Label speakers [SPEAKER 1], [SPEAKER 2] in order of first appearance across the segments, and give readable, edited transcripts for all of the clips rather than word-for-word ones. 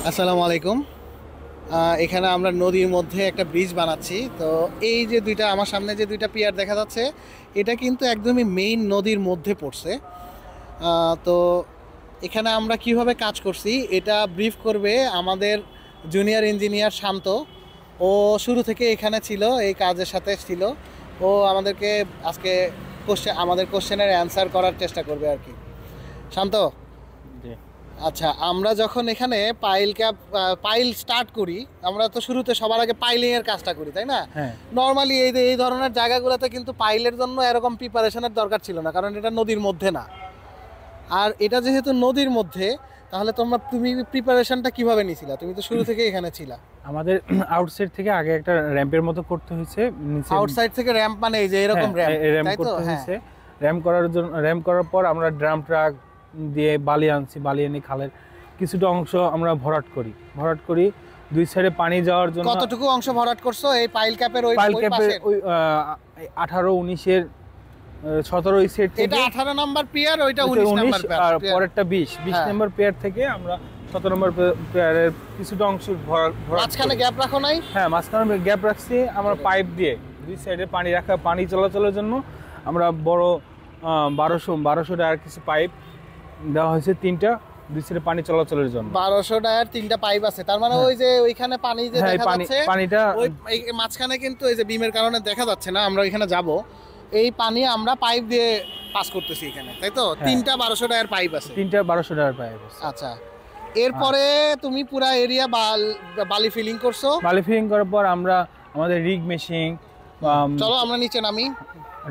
[SPEAKER 1] আসসালামু আলাইকুম। এখানে আমরা নদীর মধ্যে একটা ব্রিজ বানাচ্ছি। তো এই যে দুইটা আমার সামনে যে দুইটা পিয়ার দেখা যাচ্ছে, এটা কিন্তু একদমই মেইন নদীর মধ্যে পড়ছে। তো এখানে আমরা কিভাবে কাজ করছি এটা ব্রিফ করবে আমাদের জুনিয়র ইঞ্জিনিয়ার শান্ত। ও শুরু থেকে এখানে ছিল, এই কাজের সাথে ছিল। ও আমাদেরকে আজকে আমাদের কোশ্চেনের অ্যান্সার করার চেষ্টা করবে আর কি। শান্ত,
[SPEAKER 2] জি।
[SPEAKER 1] আচ্ছা, আমরা যখন এখানে পাইল স্টার্ট করি, আমরা তো শুরুতে সবার আগে পাইলিং এর কাজটা করি, তাই না?
[SPEAKER 2] হ্যাঁ,
[SPEAKER 1] নর্মালি এই ধরনের জায়গাগুলোতে কিন্তু পাইলের জন্য এরকম প্রিপারেশনের দরকার ছিল না, কারণ এটা নদীর মধ্যে না। আর এটা যেহেতু নদীর মধ্যে, তাহলে তুমি প্রিপারেশনটা কিভাবে নিছিলা? তুমি তো শুরু থেকে এখানে ছিলা।
[SPEAKER 2] আমাদের আউটসাইড থেকে আগে একটা র্যাম্পের মতো করতে হয়েছে নিচে।
[SPEAKER 1] আউটসাইড থেকে র্যাম্প মানে এই যে এরকম
[SPEAKER 2] হ্যাঁ,
[SPEAKER 1] র্যাম্প,
[SPEAKER 2] র্যাম্প
[SPEAKER 1] তাই তো?
[SPEAKER 2] করতে
[SPEAKER 1] হ্যাঁ,
[SPEAKER 2] হয়েছে। র্যাম্প করার পর আমরা ড্রাম ট্রাক দিয়ে বালি আনছি, বালি এনে খালের কিছুটা অংশ আমরা ভরাট করি দুই সাইডে পানি যাওয়ার জন্য।
[SPEAKER 1] কতটুকু অংশ ভরাট করছো এই পাইল ক্যাপের ওই
[SPEAKER 2] পাইল
[SPEAKER 1] ওই
[SPEAKER 2] ক্যাপের
[SPEAKER 1] পাশে?
[SPEAKER 2] ওই 18-19-এর 17 এই সেট
[SPEAKER 1] এটা
[SPEAKER 2] থেকে
[SPEAKER 1] 18 নাম্বার পিয়ার, ওইটা
[SPEAKER 2] ওইটা
[SPEAKER 1] 19 নাম্বার
[SPEAKER 2] 19 আর
[SPEAKER 1] পিয়ার।
[SPEAKER 2] পরেরটা 20
[SPEAKER 1] হ্যাঁ।
[SPEAKER 2] নম্বর পেয়ার থেকে আমরা 17 নম্বর পেয়ারের কিছুটা অংশ ভরাট
[SPEAKER 1] মাঝখানে
[SPEAKER 2] করি।
[SPEAKER 1] গ্যাপ রাখো নাই?
[SPEAKER 2] হ্যাঁ, মাঝখানে গ্যাপ রাখছি আমরা পাইপ দিয়ে দুই সাইডে পানি চলাচলের জন্য। আমরা বড় 1200 টায়ার কিছু পাইপ দেওয়া হয়েছে, তিনটা দুই সাইডে পানি চলাচলের জন্য।
[SPEAKER 1] 1200 টায়ার তিনটা পাইপ আছে, তার মানে
[SPEAKER 2] হ্যাঁ।
[SPEAKER 1] ওই যে ওইখানে পানি যে
[SPEAKER 2] হ্যাঁ,
[SPEAKER 1] দেখা যাচ্ছে,
[SPEAKER 2] পানিটা
[SPEAKER 1] ওই মাঝখানে কিন্তু এই যে বিমের কারণে দেখা যাচ্ছে না, আমরা ওইখানে যাব। এই পানি আমরা পাইপ দিয়ে পাস করতেছি এখানে, তাই তো?
[SPEAKER 2] হ্যাঁ,
[SPEAKER 1] তিনটা 1200 টায়ার পাইপ আছে।
[SPEAKER 2] তিনটা 1200 টায়ার পাইপ আছে।
[SPEAKER 1] আচ্ছা, এরপরে তুমি পুরা এরিয়া বালি ফিলিং করছো।
[SPEAKER 2] বালি ফিলিং করার পর আমরা আমাদের
[SPEAKER 1] চলো আমরা নিচে নামি।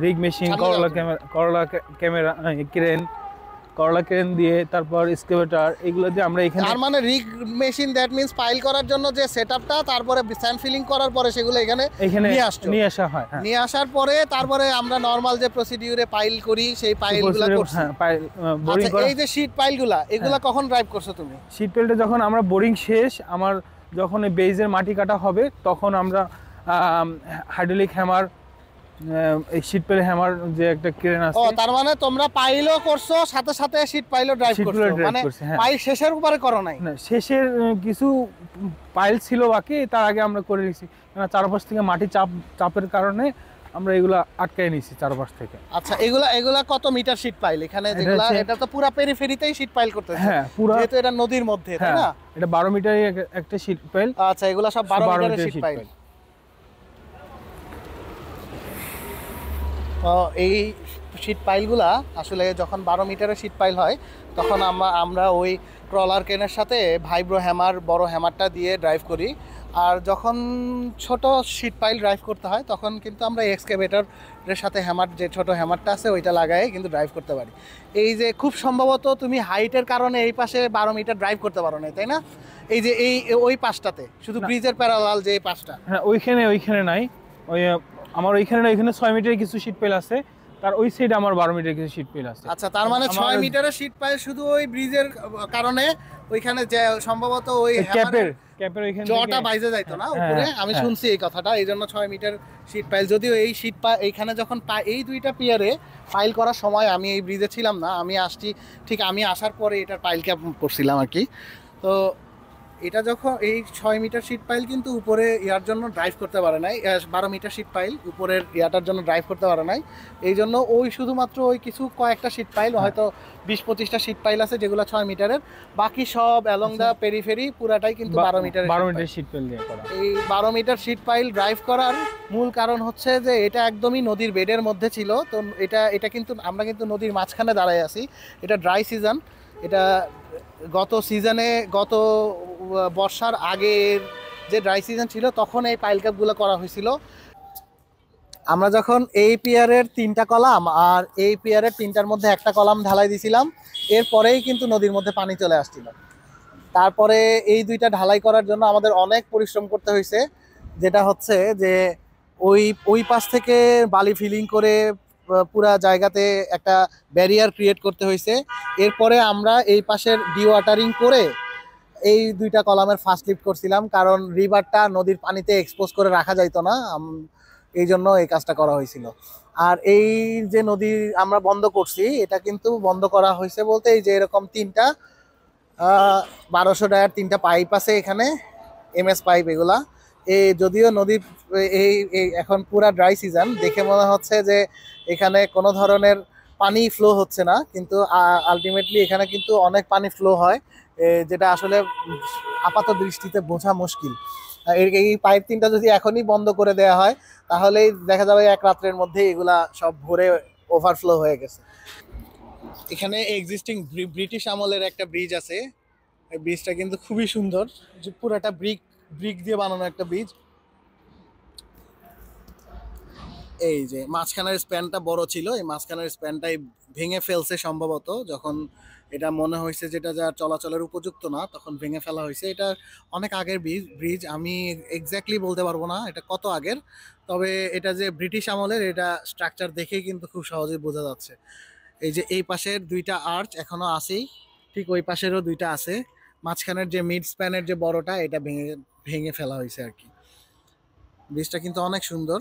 [SPEAKER 2] রিগ মেশিন,
[SPEAKER 1] সামনে যাও তুমি।
[SPEAKER 2] ক্যামেরা করলা ক্রেন দিয়ে, তারপর এক্সকাভেটর, এগুলো দিয়ে আমরা এখানে।
[SPEAKER 1] তার মানে rig machine, that means pile করার জন্য যে সেটআপটা, তারপরে স্যান্ড ফিলিং করার পরে সেগুলো এখানে
[SPEAKER 2] নিয়ে আসা হয়। হ্যাঁ,
[SPEAKER 1] নিয়ে আসার পরে তারপরে আমরা নরমাল যে প্রসিডিউরে পাইল করি সেই পাইলগুলো করছি।
[SPEAKER 2] হ্যাঁ, বোরিং
[SPEAKER 1] আচ্ছা,
[SPEAKER 2] করা।
[SPEAKER 1] এই যে শীট পাইলগুলা, এগুলা কখন ড্রাইভ করছো তুমি?
[SPEAKER 2] শীট পেলটা যখন আমরা বোরিং শেষ, যখন এই বেজের মাটি কাটা হবে, তখন আমরা হাইড্রোলিক হ্যামার, এই শীট পেল হ্যামার যে একটা ক্রেন
[SPEAKER 1] ও,
[SPEAKER 2] আছে।
[SPEAKER 1] তার মানে তোমরা পাইলও করছো, সাথে সাথে শীট পাইলও ড্রাইভ
[SPEAKER 2] শীট
[SPEAKER 1] করছো,
[SPEAKER 2] পেলও ড্রাইভ
[SPEAKER 1] মানে
[SPEAKER 2] করছি, হ্যাঁ।
[SPEAKER 1] পাইল শেষের উপরে করো নাই?
[SPEAKER 2] না, শেষের কিছু পাইল ছিল বাকি, তার আগে আমরা করে নিছি, কারণ চারপাশ থেকে মাটি চাপের কারণে আমরা এগুলা আটকায় নিছি চারপাশ থেকে।
[SPEAKER 1] আচ্ছা, এগুলা এগুলা কত মিটার শীট পাইল এখানে যেগুলা? এটা তো পুরা পেরিফেরিতেই শীট পাইল করতেছে।
[SPEAKER 2] হ্যাঁ, পুরা।
[SPEAKER 1] যেহেতু এটা নদীর মধ্যে, তাই
[SPEAKER 2] হ্যাঁ,
[SPEAKER 1] না?
[SPEAKER 2] এটা 12 মিটারের একটা শীট পাইল।
[SPEAKER 1] আচ্ছা, এগুলা সব 12 মিটারের শীট
[SPEAKER 2] শীট
[SPEAKER 1] পাইল।
[SPEAKER 2] পাইল।
[SPEAKER 1] তো এই শীট পাইলগুলা আসলে যখন 12 মিটারের শীট পাইল হয়, তখন আমরা ওই ট্রলার ক্রেনের সাথে ভাইব্রো হ্যামার, বড় হ্যামারটা দিয়ে ড্রাইভ করি। আর যখন ছোট শীট পাইল ড্রাইভ করতে হয়, তখন কিন্তু আমরা এক্সকাভেটরের সাথে হ্যামার, যে ছোট হ্যামারটা আছে ওইটা লাগাই কিন্তু ড্রাইভ করতে পারি। এই যে খুব সম্ভবত তুমি হাইটের কারণে এই পাশে 12 মিটার ড্রাইভ করতে পারো না, তাই না? এই যে ওই পাশটাতে শুধু ব্রিজের প্যারালাল যে এই পাশটা।
[SPEAKER 2] হ্যাঁ, ওইখানে নাই। ওই আমার ওইখানে 6 মিটারের কিছু শীট পেল আছে, তার ওই সাইডে আমার 12 মিটারের কিছু শীট পেল আছে।
[SPEAKER 1] আচ্ছা, তার মানে 6 মিটারের শীট পাইল শুধু ওই ব্রিজের কারণে ওইখানে যে সম্ভবত ওই
[SPEAKER 2] ক্যাপের ওইখানে
[SPEAKER 1] জটা বাইজে যাইতো না উপরে, আমি শুনছি এই কথাটা। এই জন্য 6 মিটার শীট পাইল। যদিও এই শীট পাইল এইখানে যখন এই দুইটা পিয়ারে পাইল করার সময় আমি এই ব্রিজে ছিলাম না, আমি আসছি ঠিক আমি আসার পরে এটার পাইল ক্যাপ করছিলাম আর কি। তো এটা যখন এই 6 মিটার শীট পাইল কিন্তু উপরে ইয়ার জন্য ড্রাইভ করতে পারে নাই, 12 মিটার শীট পাইল উপরের ইয়াটার জন্য ড্রাইভ করতে পারে নাই। এই জন্য ওই শুধুমাত্র ওই কিছু কয়েকটা শীট পাইল, হয়তো 20-25টা শীট পাইল আছে যেগুলো 6 মিটারের, বাকি সব অ্যালং দা পেরিফেরি পুরাটাই কিন্তু 12 মিটারের।
[SPEAKER 2] 12 মিটার শীট পেল দিয়ে করা।
[SPEAKER 1] এই 12 মিটার শীট পাইল ড্রাইভ করার মূল কারণ হচ্ছে যে এটা একদমই নদীর বেডের মধ্যে ছিল। তো এটা কিন্তু আমরা কিন্তু নদীর মাঝখানে দাঁড়ায় আছি। এটা ড্রাই সিজন। এটা গত বর্ষার আগের যে ড্রাই সিজন ছিল তখন এই পাইল ক্যাপগুলো করা হয়েছিল। আমরা যখন এই পিয়ারের 3টা কলাম আর এই পিয়ারের 3টার মধ্যে একটা কলাম ঢালাই দিছিলাম, এরপরেই কিন্তু নদীর মধ্যে পানি চলে আসছিল। তারপরে এই দুইটা ঢালাই করার জন্য আমাদের অনেক পরিশ্রম করতে হয়েছে, যেটা হচ্ছে যে ওই পাশ থেকে বালি ফিলিং করে পুরা জায়গাতে একটা ব্যারিয়ার ক্রিয়েট করতে হয়েছে। এরপরে আমরা এই পাশের ডিওয়াটারিং করে এই দুইটা কলামের ফার্স্ট লিফট করছিলাম, কারণ রিভারটা নদীর পানিতে এক্সপোজ করে রাখা যাইতো না, এই জন্য এই কাজটা করা হয়েছিল। আর এই যে নদী আমরা বন্ধ করছি, এটা কিন্তু বন্ধ করা হয়েছে বলতে এই যে এরকম 3টা 1200 টায়ার 3টা পাইপ আছে এখানে, এমএস পাইপ এগুলা। যদিও নদীর এই এখন পুরা ড্রাই সিজন, দেখে মনে হচ্ছে যে এখানে কোনো ধরনের পানি ফ্লো হচ্ছে না, কিন্তু আলটিমেটলি এখানে কিন্তু অনেক পানি ফ্লো হয়, যেটা আসলে আপাত দৃষ্টিতে বোঝা মুশকিল। এই পাইপ 3টা যদি এখনই বন্ধ করে দেওয়া হয়, তাহলেই দেখা যাবে এক রাত্রের মধ্যে এগুলা সব ভরে ওভারফ্লো হয়ে গেছে। এখানে এক্সিস্টিং ব্রিটিশ আমলের একটা ব্রিজ আছে, এই ব্রিজটা কিন্তু খুবই সুন্দর, যে পুরাটা ব্রিক দিয়ে বানানো একটা ব্রিজ। এই যে মাঝখানের স্প্যানটা বড় ছিল, এই মাঝখানের স্প্যানটাই ভেঙে ফেলছে সম্ভবত, যখন এটা মনে হয়েছে যেটা যা চলাচলের উপযুক্ত না, তখন ভেঙে ফেলা হয়েছে। এটা অনেক আগের ব্রিজ, আমি এক্স্যাক্টলি বলতে পারবো না এটা কত আগের, তবে এটা যে ব্রিটিশ আমলের, এটা স্ট্রাকচার দেখেই কিন্তু খুব সহজেই বোঝা যাচ্ছে। এই যে এই পাশের 2টা আর্চ এখনো আছেই, ঠিক ওই পাশেরও 2টা আছে, মাঝখানের যে মিড স্প্যানের যে বড়টা, এটা ভেঙে ভেঙে ফেলা হয়েছে আর কি। ব্রিজটা কিন্তু অনেক সুন্দর।